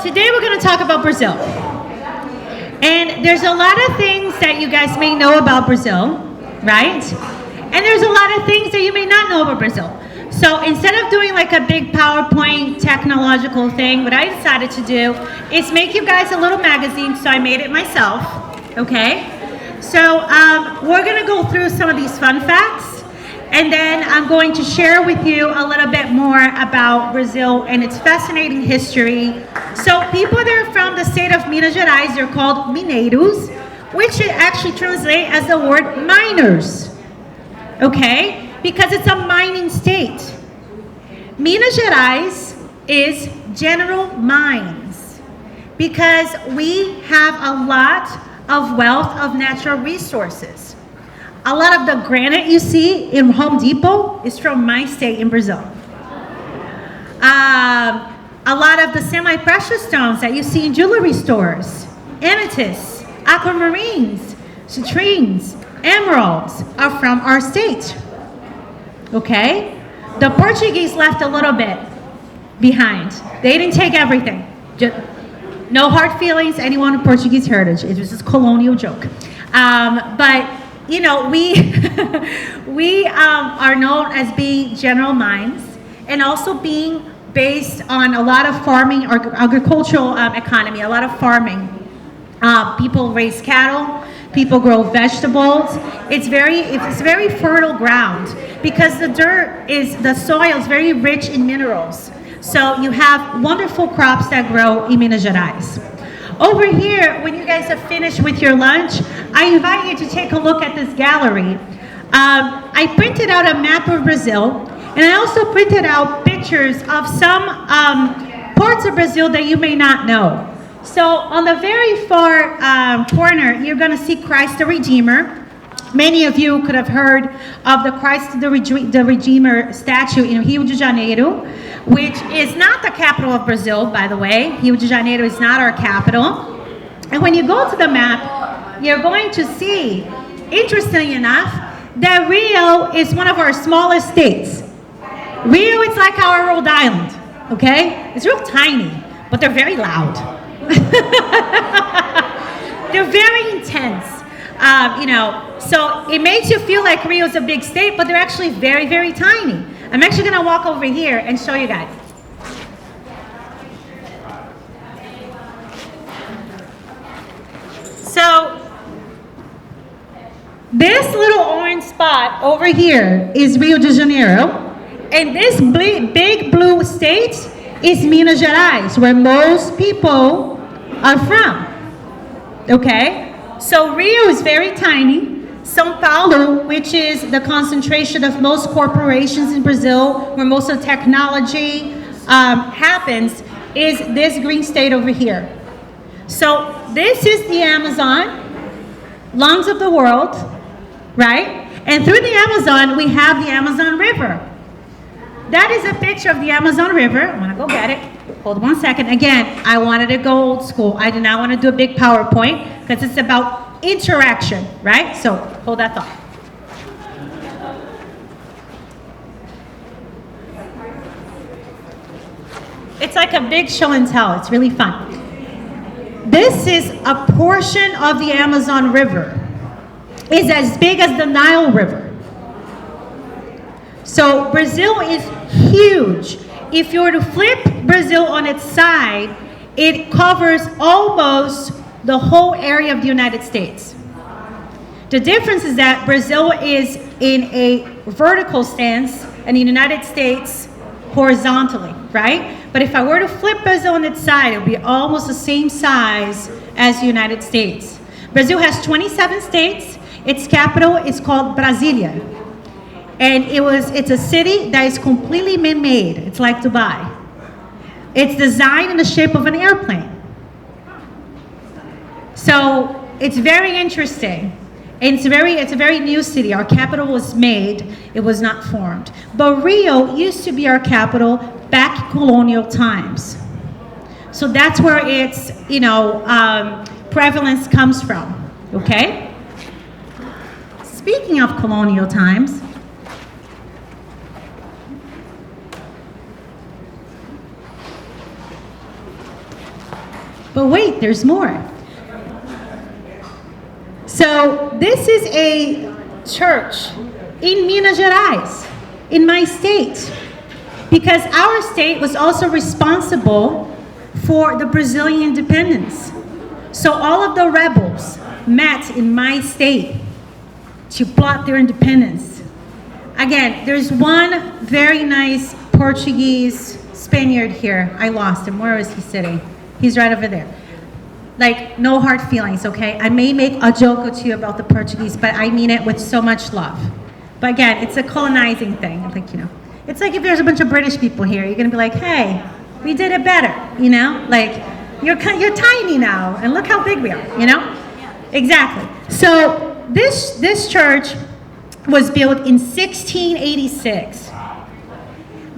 today we're going to talk about Brazil. And there's a lot of things that you guys may know about Brazil, right? And there's a lot of things that you may not know about Brazil. So instead of doing like a big PowerPoint technological thing, what I decided to do is make you guys a little magazine, so I made it myself, okay? So we're gonna go through some of these fun facts, and then I'm going to share with you a little bit more about Brazil and its fascinating history. So people that are from the state of Minas Gerais, they're called mineiros, which actually translates as the word miners, okay? Because it's a mining state. Minas Gerais is general mines because we have a lot of wealth of natural resources. A lot of the granite you see in Home Depot is from my state in Brazil. A lot of the semi-precious stones that you see in jewelry stores, amethysts, aquamarines, citrines, emeralds are from our state. Okay? The Portuguese left a little bit behind. They didn't take everything. Just, no hard feelings, anyone with Portuguese heritage. It was just a colonial joke. But, you know, we are known as being general mines and also being based on a lot of farming or agricultural economy, a lot of farming. People raise cattle. People grow vegetables. It's very fertile ground because the soil is very rich in minerals. So you have wonderful crops that grow in Minas Gerais. Over here, when you guys have finished with your lunch, I invite you to take a look at this gallery. I printed out a map of Brazil, and I also printed out pictures of some parts of Brazil that you may not know. So on the very far corner, you're going to see Christ the Redeemer. Many of you could have heard of the Christ the Redeemer statue in Rio de Janeiro, which is not the capital of Brazil, by the way. Rio de Janeiro is not our capital. And when you go to the map, you're going to see, interestingly enough, that Rio is one of our smallest states. Rio is like our Rhode Island, okay? It's real tiny, but they're very loud. They're very intense, so it makes you feel like Rio's a big state, but they're actually very, very tiny. I'm actually going to walk over here and show you guys. So this little orange spot over here is Rio de Janeiro, and this big blue state is Minas Gerais, where most people are from. Okay? So Rio is very tiny. São Paulo, which is the concentration of most corporations in Brazil, where most of the technology happens, is this green state over here. So this is the Amazon, lungs of the world, right? And through the Amazon, we have the Amazon River. That is a picture of the Amazon River. I'm gonna go get it. Hold one second. Again, I wanted to go old school. I did not want to do a big PowerPoint because it's about interaction, right? So hold that thought. It's like a big show and tell. It's really fun. This is a portion of the Amazon River. It's as big as the Nile River. So Brazil is huge. If you were to flip Brazil on its side, it covers almost the whole area of the United States. The difference is that Brazil is in a vertical stance and the United States horizontally, right? But if I were to flip Brazil on its side, it would be almost the same size as the United States. Brazil has 27 states. Its capital is called Brasília. And it's a city that is completely man-made. It's like Dubai. It's designed in the shape of an airplane. So it's very interesting. And it's a very new city. Our capital was made, it was not formed. But Rio used to be our capital back in colonial times. So that's where its, prevalence comes from, okay? Speaking of colonial times, But wait, there's more. So this is a church in Minas Gerais, in my state, because our state was also responsible for the Brazilian independence. So all of the rebels met in my state to plot their independence. Again, there's one very nice Portuguese Spaniard here. I lost him. Where is he sitting? He's right over there. Like, no hard feelings, okay? I may make a joke or two about the Portuguese, but I mean it with so much love. But again, it's a colonizing thing. Like, you know, it's like if there's a bunch of British people here, you're gonna be like, hey, we did it better, you know? Like, you're tiny now, and look how big we are, you know? Exactly. So this church was built in 1686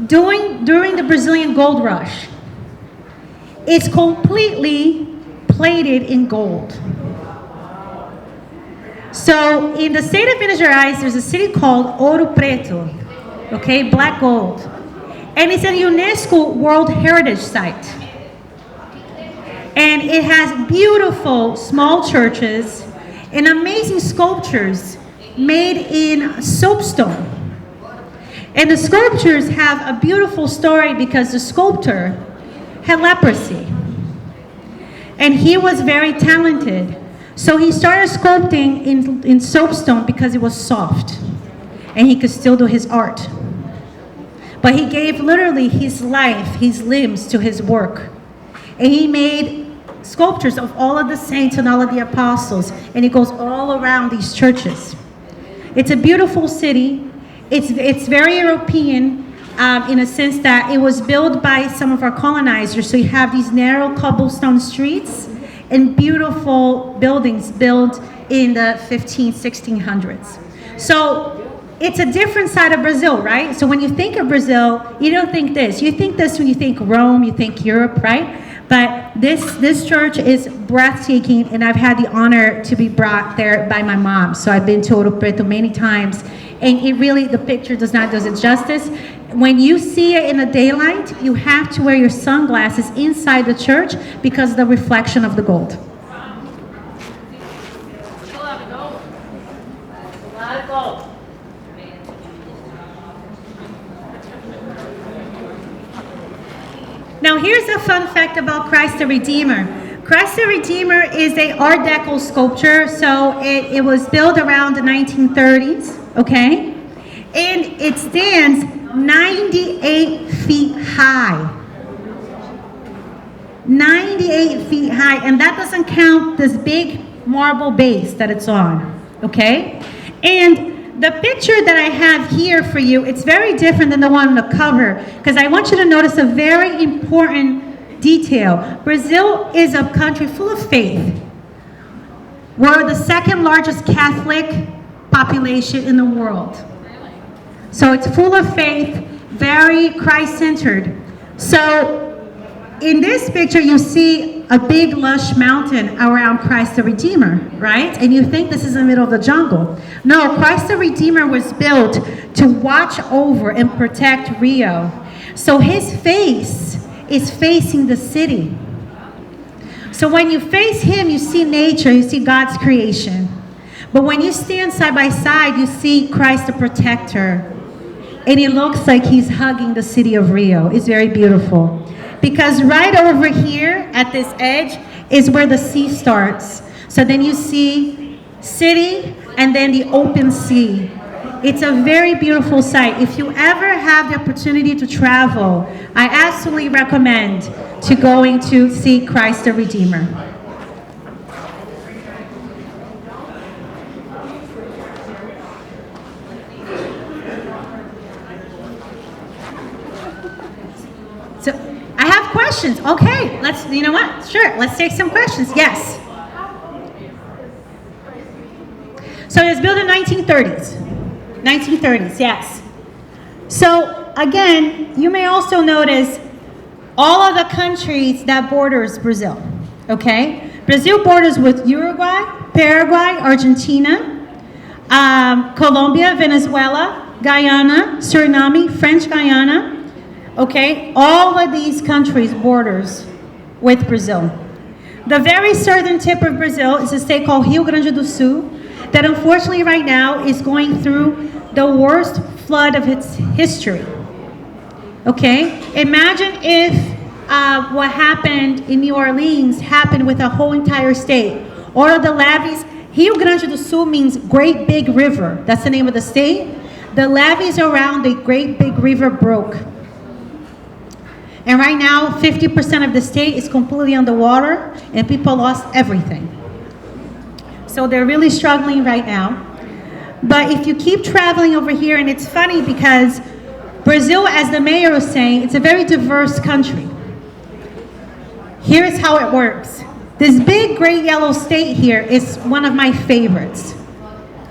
during the Brazilian gold rush. It's completely plated in gold. So in the state of Minas Gerais, there's a city called Ouro Preto, okay, black gold. And it's a UNESCO World Heritage Site. And it has beautiful small churches and amazing sculptures made in soapstone. And the sculptures have a beautiful story because the sculptor had leprosy. And he was very talented. So he started sculpting in soapstone because it was soft. And he could still do his art. But he gave literally his life, his limbs to his work. And he made sculptures of all of the saints and all of the apostles. And it goes all around these churches. It's a beautiful city. It's very European. In a sense that it was built by some of our colonizers. So you have these narrow cobblestone streets and beautiful buildings built in the 1600s. So it's a different side of Brazil, right? So when you think of Brazil, you don't think this. You think this when you think Rome, you think Europe, right? But this church is breathtaking, and I've had the honor to be brought there by my mom. So I've been to Ouro Preto many times, and it really, the picture does not do it justice. When you see it in the daylight, you have to wear your sunglasses inside the church because of the reflection of the gold. Now here's a fun fact about Christ the Redeemer. Christ the Redeemer is a Art Deco sculpture, so it was built around the 1930s, okay? And it stands 98 feet high. 98 feet high, and that doesn't count this big marble base that it's on, okay? And the picture that I have here for you, it's very different than the one on the cover, because I want you to notice a very important detail. Brazil is a country full of faith. We're the second largest Catholic population in the world. So it's full of faith, very Christ-centered. So in this picture, you see a big lush mountain around Christ the Redeemer, right? And you think this is in the middle of the jungle. No, Christ the Redeemer was built to watch over and protect Rio. So his face is facing the city. So when you face him, you see nature, you see God's creation. But when you stand side by side, you see Christ the protector. And it looks like he's hugging the city of Rio. It's very beautiful. Because right over here at this edge is where the sea starts. So then you see city and then the open sea. It's a very beautiful sight. If you ever have the opportunity to travel, I absolutely recommend to going to see Christ the Redeemer. So I have questions. Okay, you know what? Sure, let's take some questions. Yes. So it was built in 1930s. 1930s, yes. So again, you may also notice all of the countries that borders Brazil, okay? Brazil borders with Uruguay, Paraguay, Argentina, Colombia, Venezuela, Guyana, Suriname, French Guyana, okay? All of these countries borders with Brazil. The very southern tip of Brazil is a state called Rio Grande do Sul that unfortunately right now is going through the worst flood of its history. Okay? Imagine if what happened in New Orleans happened with a whole entire state. All of the levees, Rio Grande do Sul means Great Big River. That's the name of the state. The levees around the Great Big River broke. And right now, 50% of the state is completely underwater, and people lost everything. So they're really struggling right now. But if you keep traveling over here, and it's funny because Brazil, as the mayor was saying, it's a very diverse country. Here's how it works. This big gray yellow state here is one of my favorites.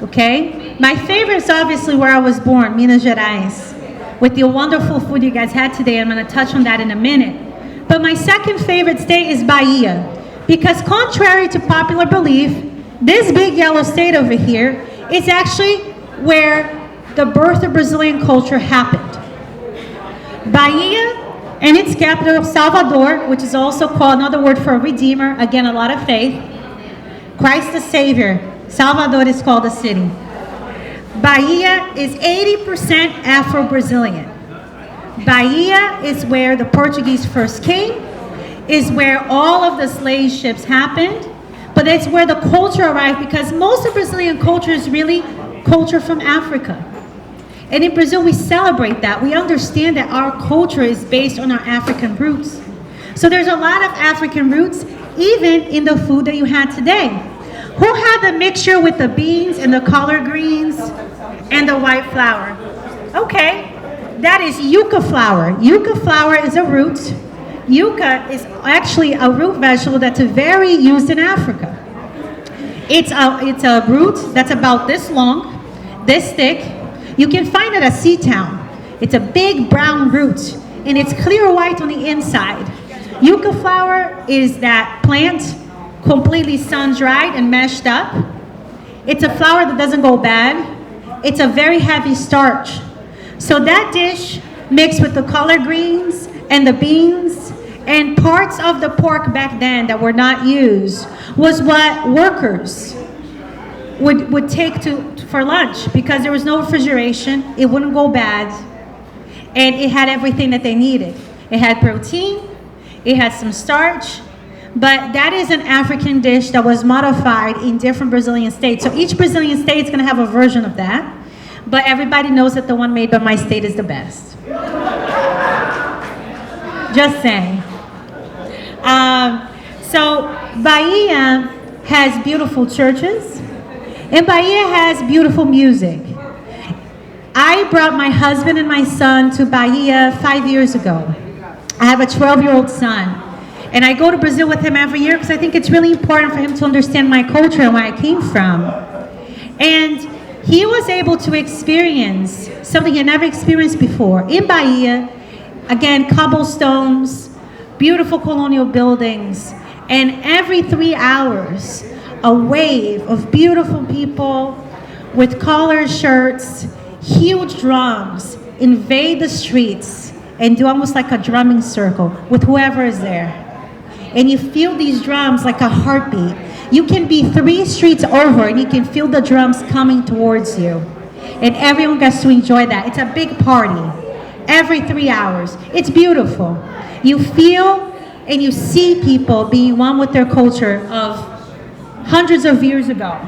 Okay? My favorite is obviously where I was born, Minas Gerais. With the wonderful food you guys had today, I'm going to touch on that in a minute. But my second favorite state is Bahia. Because contrary to popular belief, this big yellow state over here is actually where the birth of Brazilian culture happened. Bahia and its capital, Salvador, which is also called another word for a redeemer, again, a lot of faith. Christ the Savior. Salvador is called the city. Bahia is 80% Afro-Brazilian. Bahia is where the Portuguese first came, is where all of the slave ships happened, but it's where the culture arrived because most of Brazilian culture is really culture from Africa. And in Brazil, we celebrate that. We understand that our culture is based on our African roots. So there's a lot of African roots, even in the food that you had today. Who had the mixture with the beans and the collard greens and the white flour? Okay, that is yuca flour. Yuca flour is a root. Yuca is actually a root vegetable that's very used in Africa. It's a root that's about this long, this thick. You can find it at Seatown. It's a big brown root, and it's clear white on the inside. Yuca flour is that plant completely sun-dried and mashed up. It's a flour that doesn't go bad. It's a very heavy starch. So that dish mixed with the collard greens and the beans and parts of the pork back then that were not used was what workers would take for lunch because there was no refrigeration, it wouldn't go bad, and it had everything that they needed. It had protein, it had some starch, but that is an African dish that was modified in different Brazilian states. So each Brazilian state is going to have a version of that, but everybody knows that the one made by my state is the best. Just saying. So Bahia has beautiful churches, and Bahia has beautiful music. I brought my husband and my son to Bahia 5 years ago. I have a 12-year-old son. And I go to Brazil with him every year because I think it's really important for him to understand my culture and where I came from. And he was able to experience something he had never experienced before. In Bahia, again, cobblestones, beautiful colonial buildings, and every 3 hours, a wave of beautiful people with collared shirts, huge drums, invade the streets and do almost like a drumming circle with whoever is there. And you feel these drums like a heartbeat. You can be 3 streets over and you can feel the drums coming towards you. And everyone gets to enjoy that. It's a big party every 3 hours. It's beautiful. You feel and you see people being one with their culture of hundreds of years ago.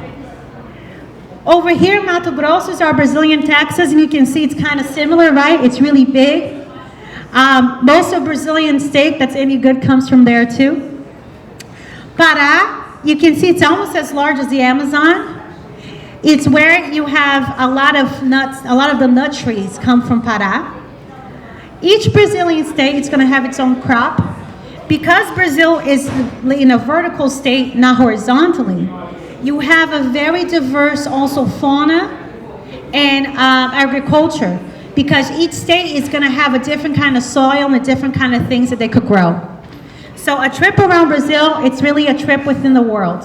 Over here, Mato Grosso is our Brazilian Texas, and you can see it's kind of similar, right? It's really big. Most of Brazilian steak that's any good comes from there too. Pará, you can see it's almost as large as the Amazon. It's where you have a lot of nuts, a lot of the nut trees come from Pará. Each Brazilian state is going to have its own crop. Because Brazil is in a vertical state, not horizontally, you have a very diverse also fauna and agriculture. Because each state is going to have a different kind of soil and a different kind of things that they could grow. So a trip around Brazil, it's really a trip within the world.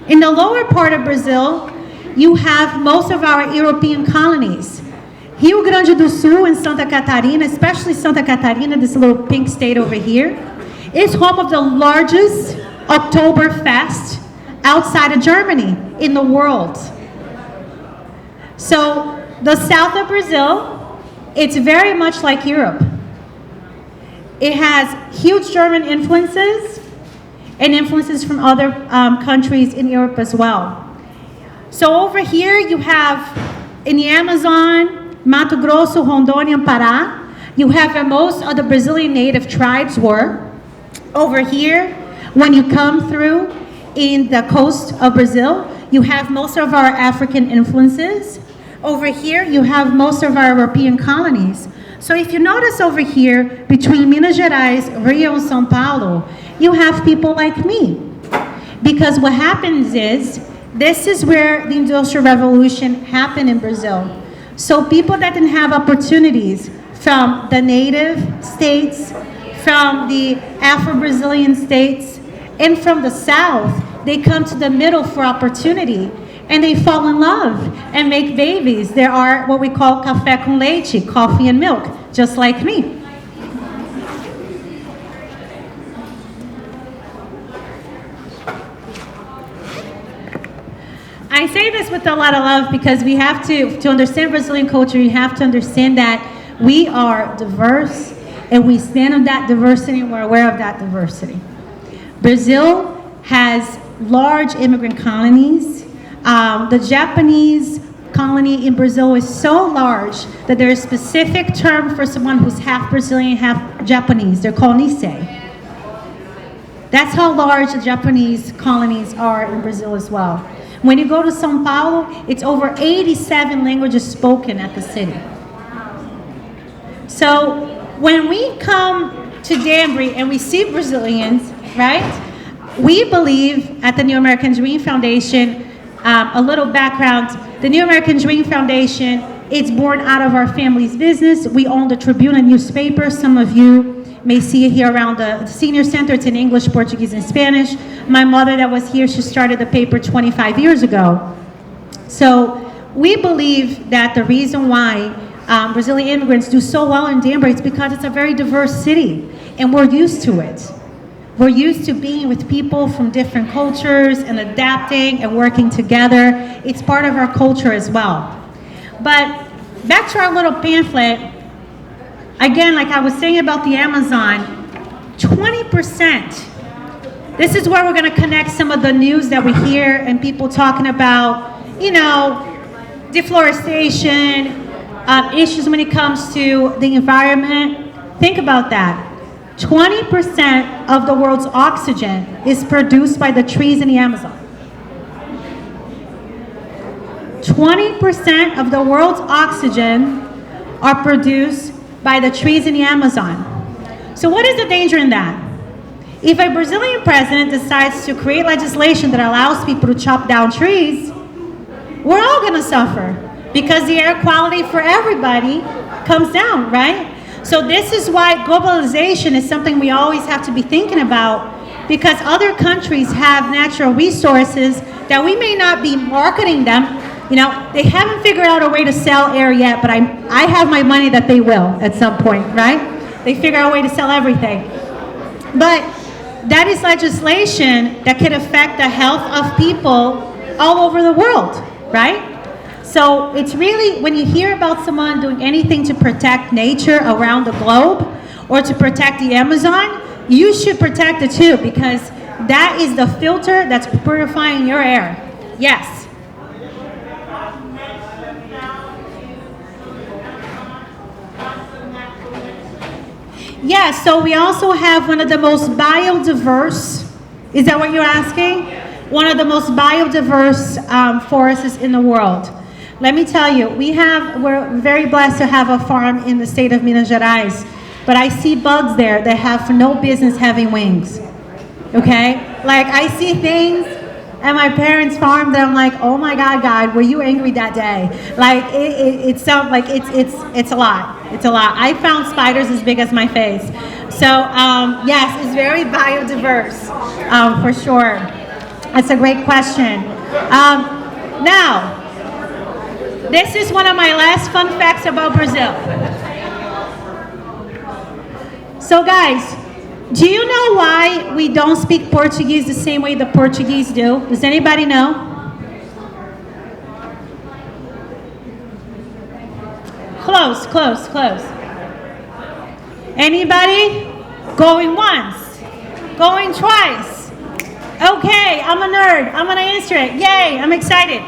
In the lower part of Brazil, you have most of our European colonies. Rio Grande do Sul and Santa Catarina, especially Santa Catarina, this little pink state over here, is home of the largest Oktoberfest outside of Germany in the world. So the south of Brazil, it's very much like Europe. It has huge German influences and influences from other countries in Europe as well. So over here you have in the Amazon, Mato Grosso, Rondônia, and Pará, you have where most of the Brazilian native tribes were. Over here, when you come through in the coast of Brazil, you have most of our African influences. Over here, you have most of our European colonies. So if you notice over here, between Minas Gerais, Rio, and São Paulo, you have people like me. Because what happens is, this is where the Industrial Revolution happened in Brazil. So people that didn't have opportunities from the native states, from the Afro-Brazilian states, and from the South, they come to the middle for opportunity, and they fall in love and make babies. There are what we call café com leite, coffee and milk, just like me. I say this with a lot of love because we have to understand Brazilian culture, you have to understand that we are diverse and we stand on that diversity and we're aware of that diversity. Brazil has large immigrant colonies. The Japanese colony in Brazil is so large that there is a specific term for someone who's half Brazilian, half Japanese. They're called Nisei. That's how large the Japanese colonies are in Brazil as well. When you go to São Paulo, it's over 87 languages spoken at the city. So when we come to Danbury and we see Brazilians, right? We believe at the New American Dream Foundation, a little background, the New American Dream Foundation, it's born out of our family's business. We own the Tribune, a newspaper. Some of you may see it here around the senior center. It's in English, Portuguese, and Spanish. My mother that was here, she started the paper 25 years ago. So we believe that the reason why Brazilian immigrants do so well in Danbury is because it's a very diverse city, and we're used to it. We're used to being with people from different cultures and adapting and working together. It's part of our culture as well. But back to our little pamphlet, again, like I was saying about the Amazon, 20%. This is where we're going to connect some of the news that we hear and people talking about, you know, deforestation, issues when it comes to the environment. Think about that. 20% of the world's oxygen is produced by the trees in the Amazon. 20% of the world's oxygen are produced by the trees in the Amazon. So what is the danger in that? If a Brazilian president decides to create legislation that allows people to chop down trees, we're all going to suffer because the air quality for everybody comes down, right? So this is why globalization is something we always have to be thinking about, because other countries have natural resources that we may not be marketing them. You know, they haven't figured out a way to sell air yet, but I have my money that they will at some point, right? They figure out a way to sell everything. But that is legislation that could affect the health of people all over the world, right? So it's really, when you hear about someone doing anything to protect nature around the globe or to protect the Amazon, you should protect it too, because that is the filter that's purifying your air. Yes. Yes, so we also have one of the most biodiverse, is that what you're asking? One of the most biodiverse forests in the world. Let me tell you, we're very blessed to have a farm in the state of Minas Gerais, but I see bugs there that have no business having wings, okay? Like, I see things at my parents' farm that I'm like, oh my God, were you angry that day? Like, it sounds like it's a lot. It's a lot. I found spiders as big as my face. So, yes, it's very biodiverse, for sure. That's a great question. Now, this is one of my last fun facts about Brazil. So guys, Do you know why we don't speak Portuguese the same way the Portuguese do? Does anybody know? Close, close, close. Anybody? Going once. Going twice. Okay, I'm a nerd. I'm gonna answer it. Yay, I'm excited.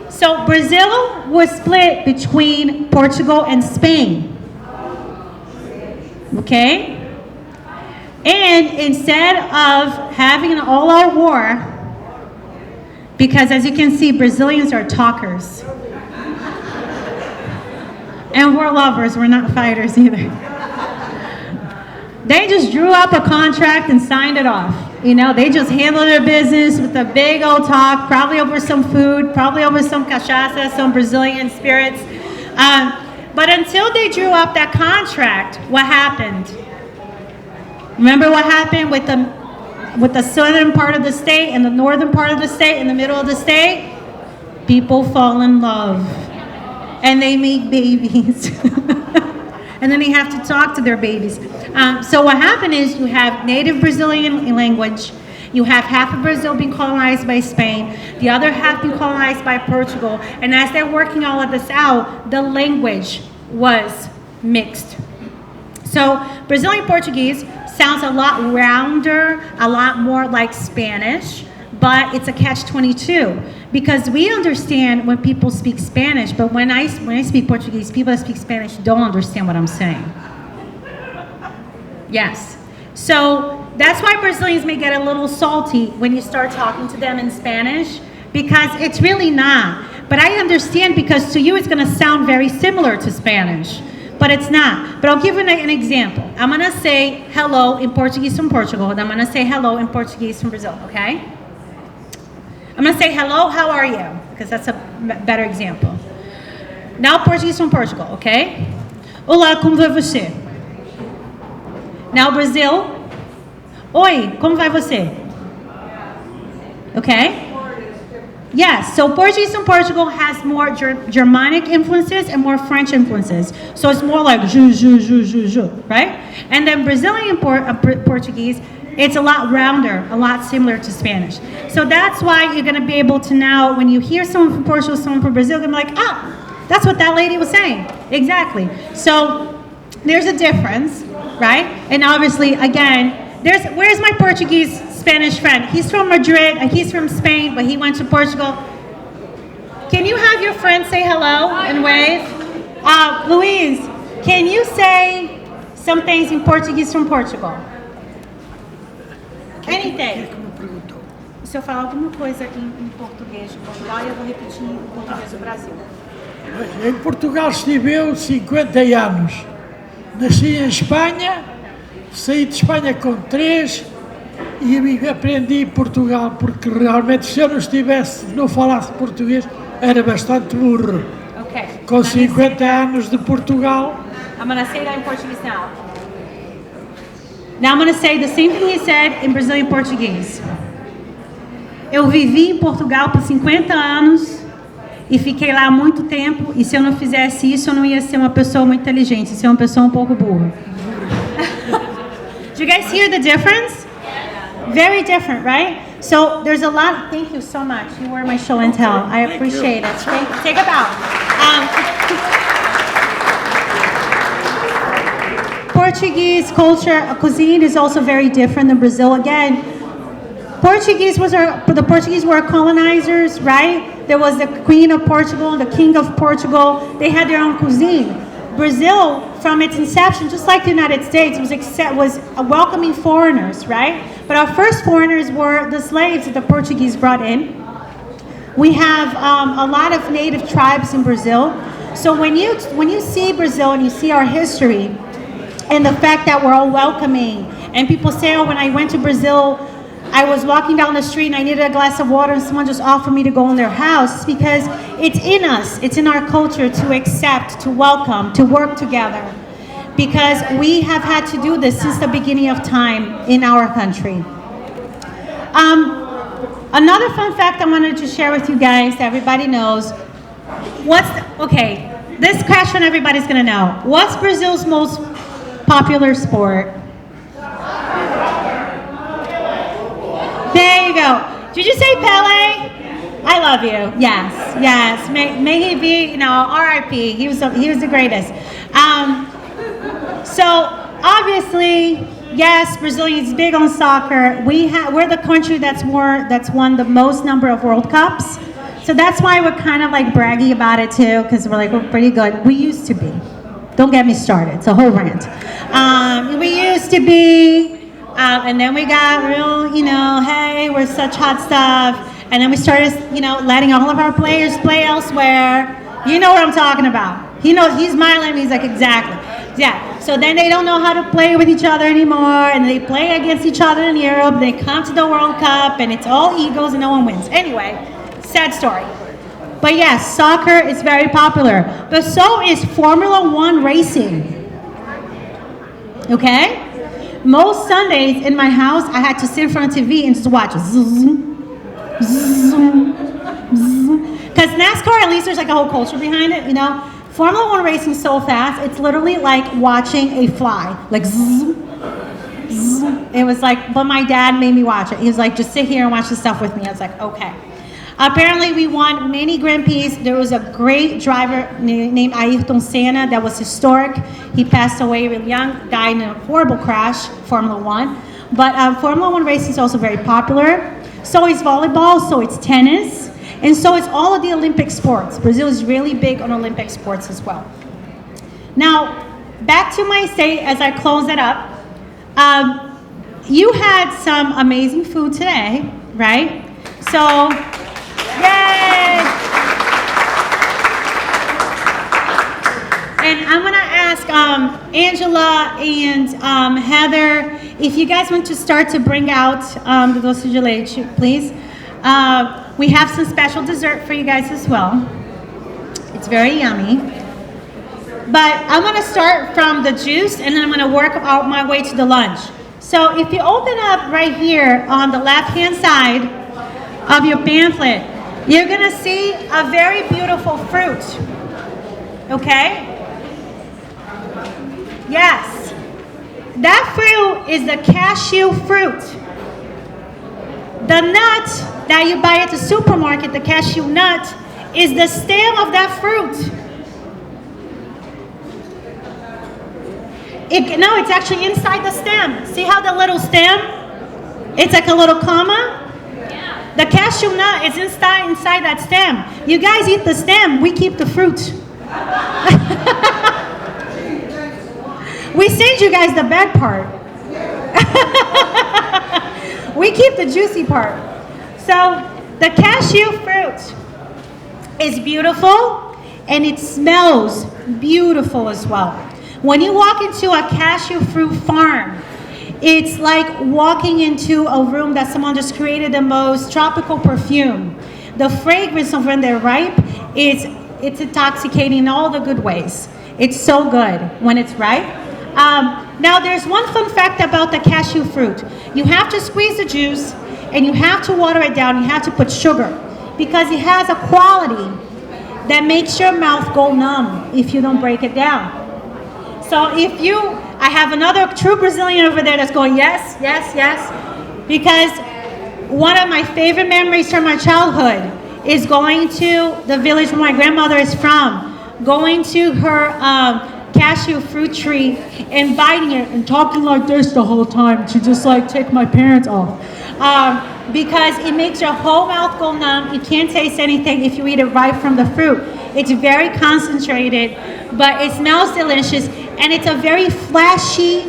So Brazil was split between Portugal and Spain. Okay? And instead of having an all-out war, because as you can see, Brazilians are talkers. And we're lovers, we're not fighters either. They just drew up a contract and signed it off. You know, they just handled their business with a big old talk, probably over some food, probably over some cachaça, some Brazilian spirits. But until they drew up that contract, what happened? Remember what happened with the southern part of the state and the northern part of the state and the middle of the state? People fall in love. And they make babies. And then they have to talk to their babies. So what happened is you have native Brazilian language. You have half of Brazil being colonized by Spain, the other half being colonized by Portugal. And as they're working all of this out, the language was mixed. So Brazilian Portuguese sounds a lot rounder, a lot more like Spanish, but it's a catch-22 because we understand when people speak Spanish, but when I speak Portuguese, people that speak Spanish don't understand what I'm saying. Yes. So that's why Brazilians may get a little salty when you start talking to them in Spanish, because it's really not. But I understand because to you it's going to sound very similar to Spanish, but it's not. But I'll give you an example. I'm going to say hello in Portuguese from Portugal, and I'm going to say hello in Portuguese from Brazil, okay? I'm going to say hello, how are you? Because that's a better example. Now Portuguese from Portugal, okay? Olá, como vai você? Now Brazil. Oi, como vai você? Okay? Yes, so Portuguese from Portugal has more Germanic influences and more French influences. So it's more like ju, right? And then Brazilian Portuguese, it's a lot rounder, a lot similar to Spanish. So that's why you're going to be able to now, when you hear someone from Portugal, someone from Brazil, you're going to be like, oh, that's what that lady was saying. Exactly. So there's a difference, right? And obviously, again, where's my Portuguese Spanish friend? He's from Madrid, and he's from Spain, but he went to Portugal. Can you have your friend say hello and wave? Luiz, can you say some things in Portuguese from Portugal? Anything. Se eu falar alguma coisa em português de Portugal, eu vou repetir em português do Brasil. Em Portugal estive 50 anos. Nasci em Espanha, saí de Espanha com 3 e aprendi Portugal, porque realmente se eu não falasse português, era bastante burro. Okay. Com 50 anos de Portugal. I'm going to say that in Portuguese now. Now I'm going to say the same thing he said in Brazilian Portuguese. Eu vivi em Portugal por 50 anos e fiquei lá há muito tempo, e se eu não fizesse isso, eu não ia ser uma pessoa muito inteligente, ia ser uma pessoa um pouco burra. Do you guys hear the difference? Very different, right? So there's a lot. Thank you so much. You were my show and tell. I appreciate it. Take a bow. Portuguese culture, cuisine is also very different than Brazil. Again, the Portuguese were colonizers, right? There was the Queen of Portugal, the King of Portugal. They had their own cuisine. Brazil, from its inception, just like the United States, was welcoming foreigners, right? But our first foreigners were the slaves that the Portuguese brought in. We have a lot of native tribes in Brazil. So when you see Brazil and you see our history and the fact that we're all welcoming, and people say, oh, when I went to Brazil, I was walking down the street and I needed a glass of water and someone just offered me to go in their house. It's because it's in us, it's in our culture to accept, to welcome, to work together. Because we have had to do this since the beginning of time in our country. Another fun fact I wanted to share with you guys that everybody knows. This question everybody's gonna know. What's Brazil's most popular sport? Did you say Pele? I love you. Yes, yes. May he be, R.I.P. He was the greatest. So obviously, yes, Brazilians big on soccer. We're the country that's won the most number of World Cups. So that's why we're kind of like braggy about it too, because we're pretty good. We used to be. Don't get me started. It's a whole rant. We used to be, and then we got real, hey, we're such hot stuff. And then we started, letting all of our players play elsewhere. You know what I'm talking about. He knows, he's smiling, he's like, exactly. Yeah, so then they don't know how to play with each other anymore, and they play against each other in Europe, they come to the World Cup, and it's all egos and no one wins. Anyway, sad story. But yes, soccer is very popular, but so is Formula One racing. Okay? Most Sundays in my house, I had to sit in front of TV and just watch. Because NASCAR, at least there's like a whole culture behind it, Formula One racing is so fast, it's literally like watching a fly. Like zzz, zzz. It was like, but my dad made me watch it. He was like, just sit here and watch this stuff with me. I was like, okay. Apparently we won many Grand Prix. There was a great driver named Ayrton Senna that was historic. He passed away really young, died in a horrible crash, Formula One. But Formula One racing is also very popular. So is volleyball, so it's tennis. And so it's all of the Olympic sports. Brazil is really big on Olympic sports as well. Now, back to my state as I close it up. You had some amazing food today, right? So, yay! And I'm gonna ask Angela and Heather, if you guys want to start to bring out the doce de leite, please. We have some special dessert for you guys as well. It's very yummy. But I'm going to start from the juice, and then I'm going to work out my way to the lunch. So if you open up right here on the left-hand side of your pamphlet, you're going to see a very beautiful fruit. Okay? Yes. That fruit is the cashew fruit. The nut that you buy at the supermarket, the cashew nut, is the stem of that fruit. No, it's actually inside the stem. See how the little stem? It's like a little comma. Yeah. The cashew nut is inside that stem. You guys eat the stem, we keep the fruit. We send you guys the bad part. We keep the juicy part. So the cashew fruit is beautiful and it smells beautiful as well. When you walk into a cashew fruit farm, it's like walking into a room that someone just created the most tropical perfume. The fragrance of when they're ripe, it's intoxicating in all the good ways. It's so good when it's ripe. Now there's one fun fact about the cashew fruit. You have to squeeze the juice and you have to water it down. You have to put sugar because it has a quality that makes your mouth go numb if you don't break it down. So I have another true Brazilian over there that's going, yes, yes, yes. Because one of my favorite memories from my childhood is going to the village where my grandmother is from, going to her cashew fruit tree and biting it and talking like this the whole time to just like take my parents off. Because it makes your whole mouth go numb. You can't taste anything if you eat it right from the fruit. It's very concentrated, but it smells delicious, and it's a very flashy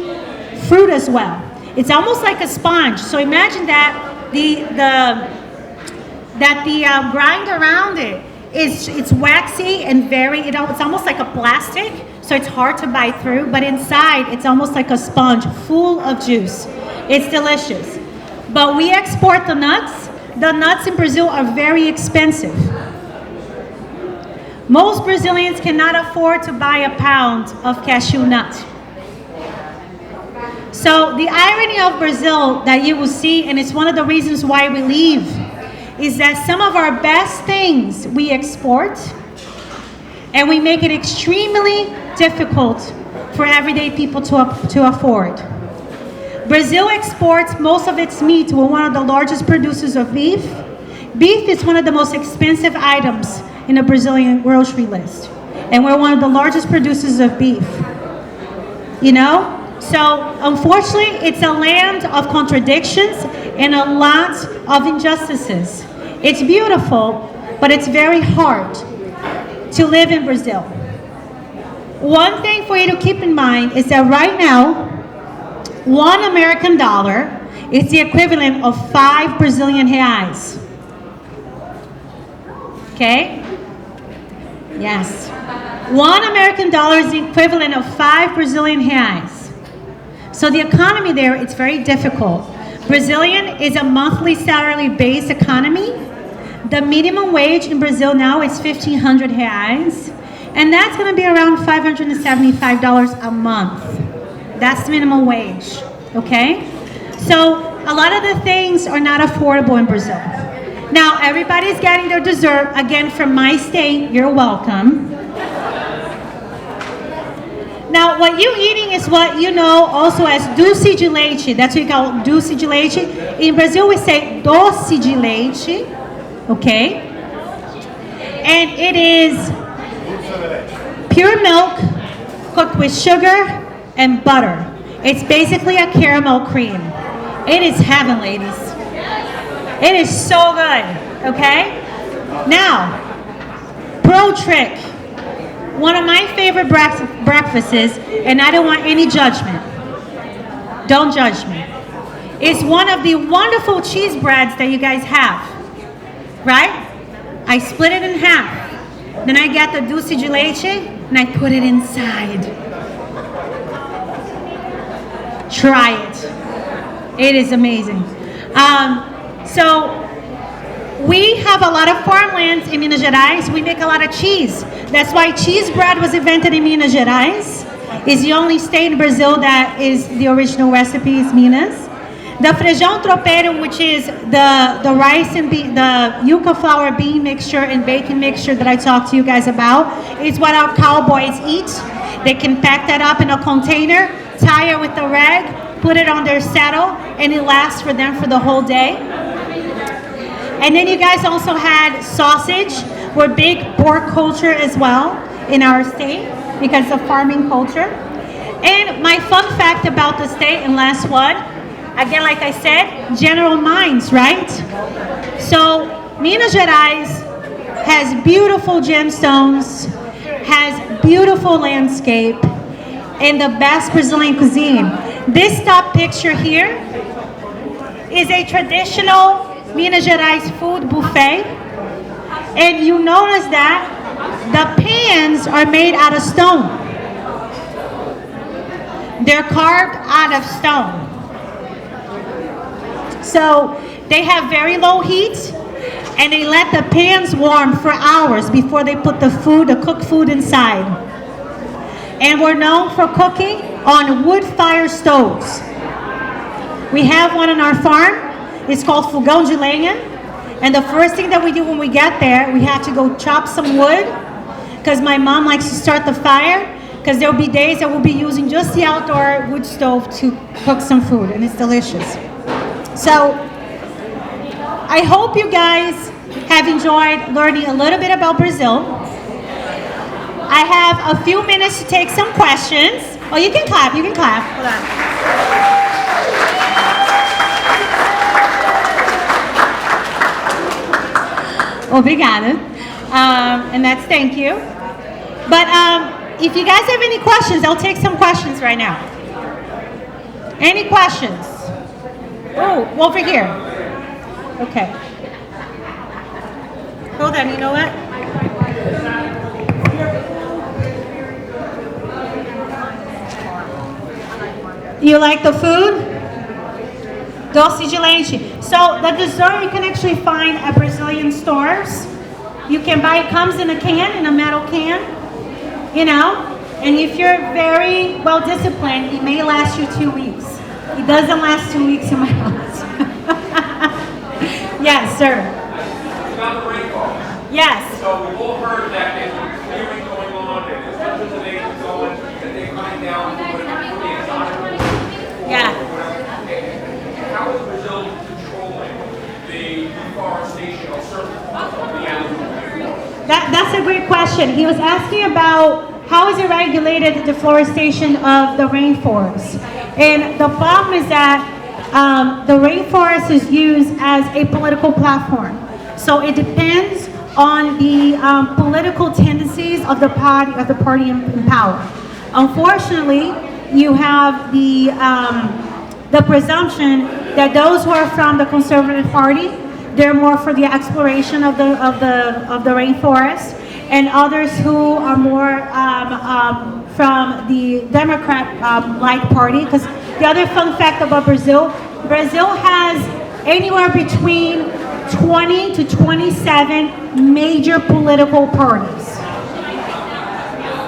fruit as well. It's almost like a sponge. So imagine that the grind around it it's waxy and it's almost like a plastic, so it's hard to bite through, but inside it's almost like a sponge full of juice. It's delicious. But we export the nuts. The nuts in Brazil are very expensive. Most Brazilians cannot afford to buy a pound of cashew nut. So the irony of Brazil that you will see, and it's one of the reasons why we leave, is that some of our best things we export, and we make it extremely difficult for everyday people to afford. Brazil exports most of its meat. We're one of the largest producers of beef. Beef is one of the most expensive items in the Brazilian grocery list. And we're one of the largest producers of beef. You know? So, unfortunately, it's a land of contradictions and a lot of injustices. It's beautiful, but it's very hard to live in Brazil. One thing for you to keep in mind is that right now, $1 American is the equivalent of 5 Brazilian reais. Okay? Yes. $1 American is the equivalent of 5 Brazilian reais. So the economy there, it's very difficult. Brazilian is a monthly salary-based economy. The minimum wage in Brazil now is 1,500 reais. And that's going to be around $575 a month. That's minimum wage, okay? So a lot of the things are not affordable in Brazil. Now, everybody's getting their dessert. Again, from my state, you're welcome. Now, what you're eating is what you know also as doce de leite. That's what we call doce de leite. In Brazil, we say doce de leite, okay? And it is pure milk cooked with sugar and butter. It's basically a caramel cream. It is heaven, ladies. It is so good, okay? Now, pro trick. One of my favorite breakfasts, and I don't want any judgment. Don't judge me. It's one of the wonderful cheese breads that you guys have, right? I split it in half. Then I get the doce de leite, and I put it inside. Try it. It is amazing. So we have a lot of farmlands in Minas Gerais. We make a lot of cheese. That's why cheese bread was invented in Minas Gerais. It's the only state in Brazil that is the original recipe is Minas. The feijão tropeiro, which is the rice and the yuca flour bean mixture and bacon mixture that I talked to you guys about, is what our cowboys eat. They can pack that up in a container, tie it with a rag, put it on their saddle, and it lasts for them for the whole day. And then you guys also had sausage. We're big pork culture as well in our state because of farming culture. And my fun fact about the state, and last one, again, like I said, general minds, right? So Minas Gerais has beautiful gemstones, has beautiful landscape, and the best Brazilian cuisine. This top picture here is a traditional Minas Gerais food buffet. And you notice that the pans are made out of stone. They're carved out of stone. So they have very low heat, and they let the pans warm for hours before they put the cooked food inside. And we're known for cooking on wood fire stoves. We have one on our farm. It's called fogão de lenha. And the first thing that we do when we get there, we have to go chop some wood, because my mom likes to start the fire, because there will be days that we'll be using just the outdoor wood stove to cook some food, and it's delicious. So I hope you guys have enjoyed learning a little bit about Brazil. I have a few minutes to take some questions. Oh, you can clap, you can clap. Hold on. Obrigada. And that's thank you. But if you guys have any questions, I'll take some questions right now. Any questions? Oh, over here. Okay. Hold on, you know what? You like the food? Doce de leite. So the dessert you can actually find at Brazilian stores. You can buy, it comes in a can, in a metal can, you know. And if you're very well disciplined, it may last you 2 weeks. It doesn't last 2 weeks in my house. Yes, sir. About the rainfall. Yes. So we've all heard that there's clearing going on, and there's fertilization going, that they find down whatever the exotic Yeah. That's a great question. He was asking about how is it regulated the deforestation of the rainforest, and the problem is that the rainforest is used as a political platform. So it depends on the political tendencies of the party in power. Unfortunately, you have the presumption that those who are from the Conservative Party, they're more for the exploration of the rainforest, and others who are more from the Democrat-like party. Because the other fun fact about Brazil has anywhere between 20 to 27 major political parties.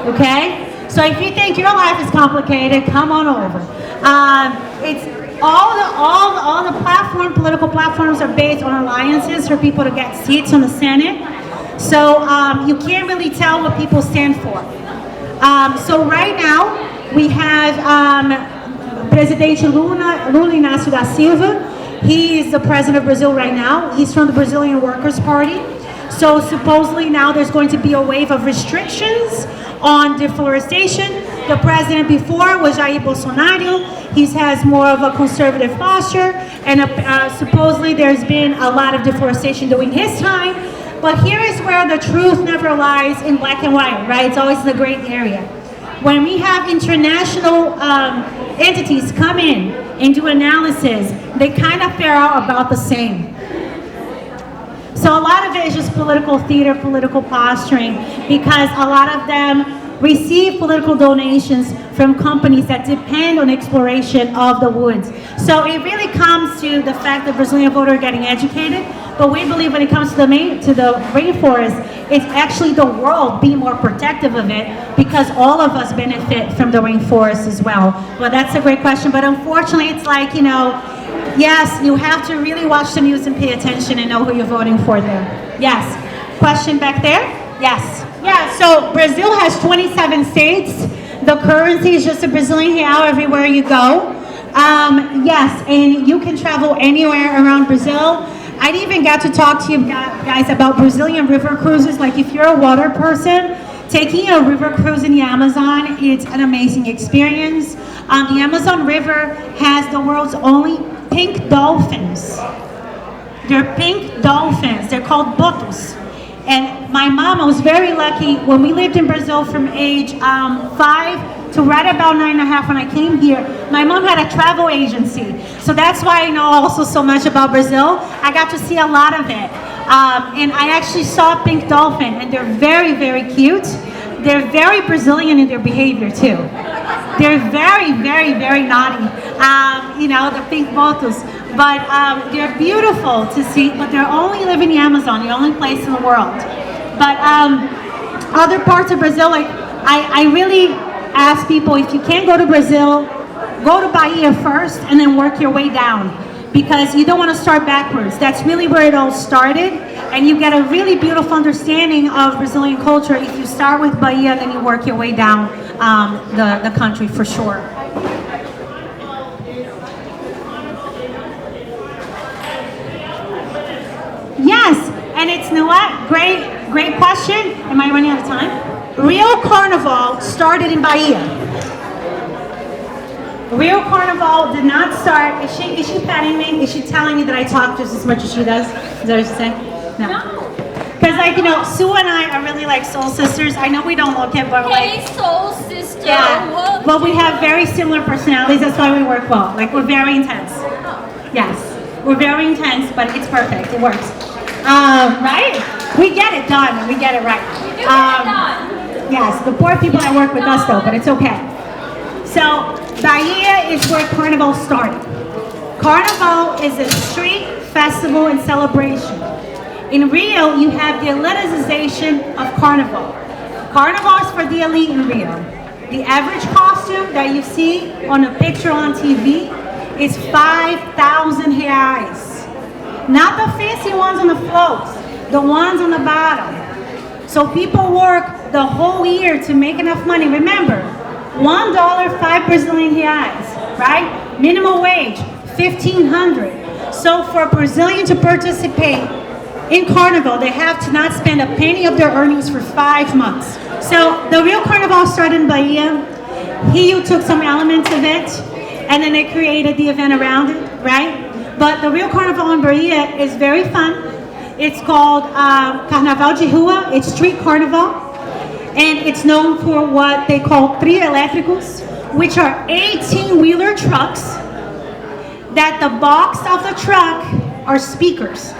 Okay? So if you think your life is complicated, come on over. It's all the political platforms are based on alliances for people to get seats on the Senate. So you can't really tell what people stand for. So right now we have Presidente Lula Inácio da Silva. He is the president of Brazil right now. He's from the Brazilian Workers' Party. So supposedly now there's going to be a wave of restrictions on deforestation. The president before was Jair Bolsonaro. He has more of a conservative posture, and supposedly there's been a lot of deforestation during his time. But here is where the truth never lies in black and white, right? It's always the gray area. When we have international entities come in and do analysis, they kind of fare out about the same. So a lot of it is just political theater, political posturing, because a lot of them receive political donations from companies that depend on exploration of the woods. So it really comes to the fact that Brazilian voters are getting educated, but we believe when it comes to the rainforest, it's actually the world being more protective of it, because all of us benefit from the rainforest as well. Well, that's a great question, but unfortunately it's like, yes, you have to really watch the news and pay attention and know who you're voting for there. Yes. Question back there? Yes. Yeah, so Brazil has 27 states. The currency is just a Brazilian real everywhere you go. Yes, and you can travel anywhere around Brazil. I even got to talk to you guys about Brazilian river cruises. Like if you're a water person, taking a river cruise in the Amazon, it's an amazing experience. The Amazon River has the world's only pink dolphins. They're pink dolphins. They're called botos. And my mom was very lucky when we lived in Brazil from age 5 to right about 9.5 when I came here. My mom had a travel agency. So that's why I know also so much about Brazil. I got to see a lot of it. And I actually saw a pink dolphin, and they're very, very cute. They're very Brazilian in their behavior too. They're very, very, very naughty. The pink botos. But they're beautiful to see, but they're only live in the Amazon, the only place in the world. But other parts of Brazil, like I really ask people, if you can't go to Brazil, go to Bahia first and then work your way down, because you don't want to start backwards. That's really where it all started, and you get a really beautiful understanding of Brazilian culture if you start with Bahia, then you work your way down the country for sure. Yes, and it's, what? Great question. Am I running out of time? Rio Carnival started in Bahia. Rio Carnival did not start. Is she patting me? Is she telling me that I talk just as much as she does? Is that what she's saying? No. Because Sue and I are really like soul sisters. I know we don't look it, but Hey, soul sister. yeah. But we have very similar personalities. That's why we work well. Like, we're very intense. Yes, we're very intense, but it's perfect. It works. Right? We get it done. We get it right. We do get it done. Yes, the poor people that work with us though, but it's okay. So Bahia is where Carnival started. Carnival is a street festival and celebration. In Rio, you have the elitization of Carnival. Carnival is for the elite in Rio. The average costume that you see on a picture on TV is 5,000 reais. Not the fancy ones on the floats, the ones on the bottom. So people work the whole year to make enough money. Remember, $1, 5 Brazilian reais, right? Minimum wage, 1,500. So for a Brazilian to participate in Carnival, they have to not spend a penny of their earnings for 5 months. So the real Carnival started in Bahia. Rio took some elements of it, and then they created the event around it, right? But the real Carnival in Bahia is very fun. It's called Carnaval de Rua. It's street carnival, and it's known for what they call trio elétricos, which are 18-wheeler trucks that the box of the truck are speakers.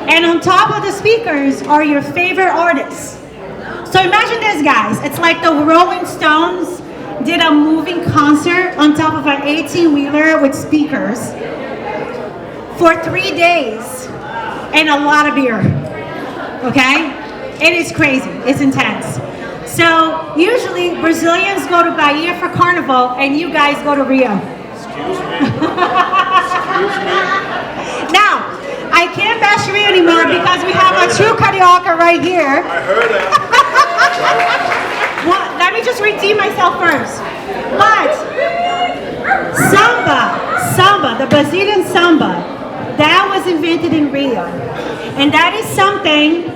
And on top of the speakers are your favorite artists. So imagine this, guys. It's like the Rolling Stones did a moving concert on top of an 18-wheeler with speakers for 3 days and a lot of beer. Okay? It is crazy. It's intense. So usually Brazilians go to Bahia for Carnival and you guys go to Rio. Excuse me. Excuse me. Now, I can't bash Rio anymore because we have a true carioca right here. I heard that. Well, let me just redeem myself first. But samba, the Brazilian samba, that was invented in Rio. And that is something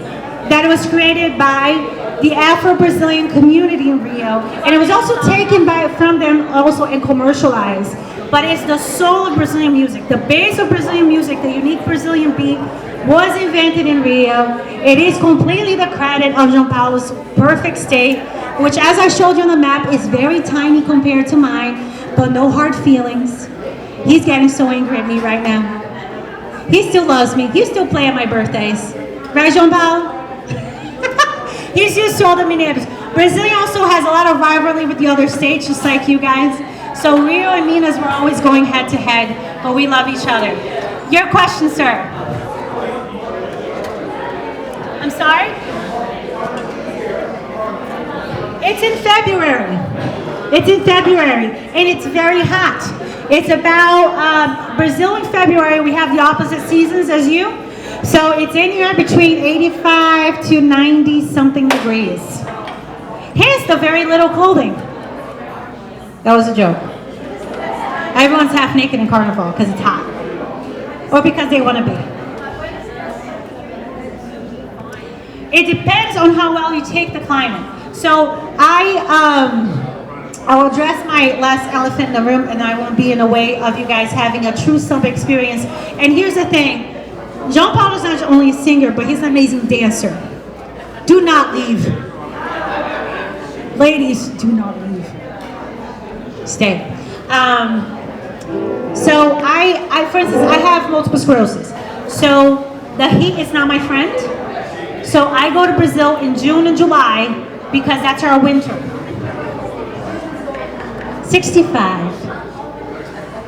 that was created by the Afro-Brazilian community in Rio. And it was also taken from them also and commercialized. But it's the soul of Brazilian music. The base of Brazilian music, the unique Brazilian beat, was invented in Rio. It is completely the credit of João Paulo's perfect state, which, as I showed you on the map, is very tiny compared to mine, but no hard feelings. He's getting so angry at me right now. He still loves me. He still plays at my birthdays. Right, João Paulo? He's used to all the mineiros. Brazil also has a lot of rivalry with the other states, just like you guys. So Rio and Minas were always going head to head, but we love each other. Your question, sir. I'm sorry? It's in February. It's in February, and it's very hot. It's about, Brazil in February, we have the opposite seasons as you. So it's anywhere between 85 to 90 something degrees. Hence the very little clothing. That was a joke. Everyone's half naked in Carnival because it's hot. Or because they want to be. It depends on how well you take the climate. So I'll address my last elephant in the room, and I won't be in the way of you guys having a true samba experience. And here's the thing. João Paulo is not only a singer, but he's an amazing dancer. Do not leave. Ladies, do not leave. Stay. So for instance, I have multiple sclerosis. So the heat is not my friend. So I go to Brazil in June and July because that's our winter. 65.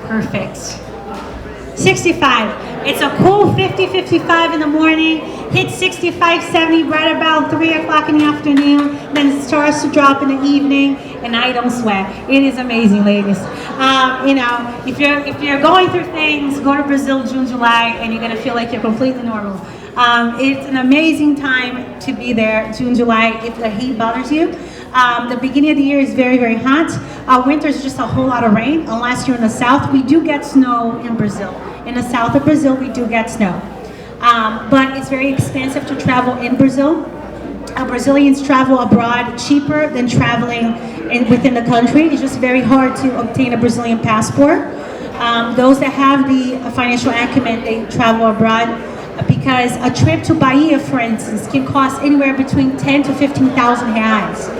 Perfect. 65. It's a cool 50, 55 in the morning, hits 65, 70 right about 3 o'clock in the afternoon, then it starts to drop in the evening, and I don't sweat. It is amazing, ladies. If you're going through things, go to Brazil June, July, and you're gonna feel like you're completely normal. It's an amazing time to be there, June, July, if the heat bothers you. The beginning of the year is very, very hot. Winter is just a whole lot of rain, unless you're in the south. We do get snow in Brazil. In the south of Brazil, we do get snow. But it's very expensive to travel in Brazil. Brazilians travel abroad cheaper than traveling within the country. It's just very hard to obtain a Brazilian passport. Those that have the financial acumen, they travel abroad because a trip to Bahia, for instance, can cost anywhere between 10 to 15,000 reais.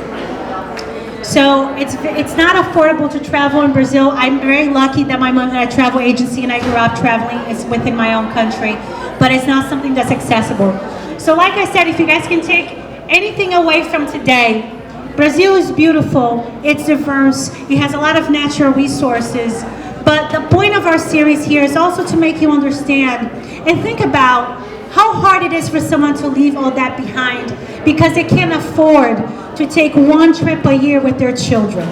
So it's not affordable to travel in Brazil. I'm very lucky that my mom had a travel agency and I grew up traveling. It's within my own country, but it's not something that's accessible. So like I said, if you guys can take anything away from today, Brazil is beautiful, it's diverse, it has a lot of natural resources, but the point of our series here is also to make you understand and think about how hard it is for someone to leave all that behind because they can't afford to take one trip a year with their children.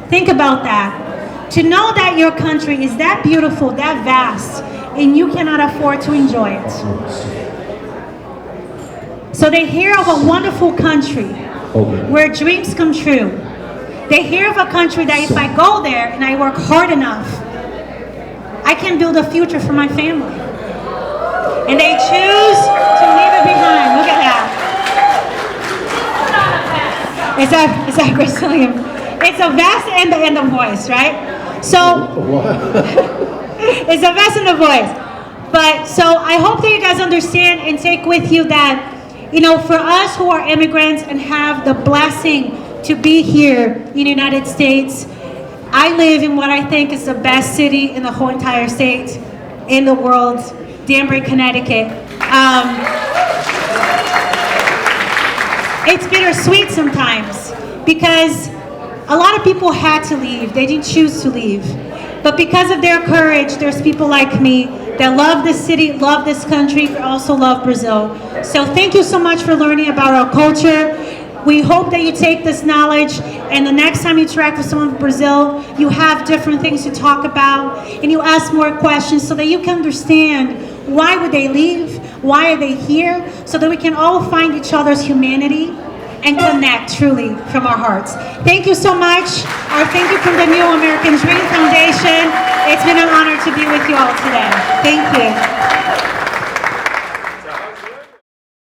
Think about that. To know that your country is that beautiful, that vast, and you cannot afford to enjoy it. So they hear of a wonderful country where dreams come true. They hear of a country that if I go there and I work hard enough, I can build a future for my family. And they choose to leave it behind. Look at that. It's that Brazilian. It's a vest and the voice, right? So it's a vest and the voice. But so I hope that you guys understand and take with you that, you know, for us who are immigrants and have the blessing to be here in the United States, I live in what I think is the best city in the whole entire state, in the world, Danbury, Connecticut. It's bittersweet sometimes because a lot of people had to leave. They didn't choose to leave. But because of their courage, there's people like me that love this city, love this country, but also love Brazil. So thank you so much for learning about our culture. We hope that you take this knowledge and the next time you interact with someone from Brazil, you have different things to talk about and you ask more questions so that you can understand why would they leave, why are they here, so that we can all find each other's humanity and connect truly from our hearts. Thank you so much. Our thank you from the New American Dream Foundation. It's been an honor to be with you all today. Thank you.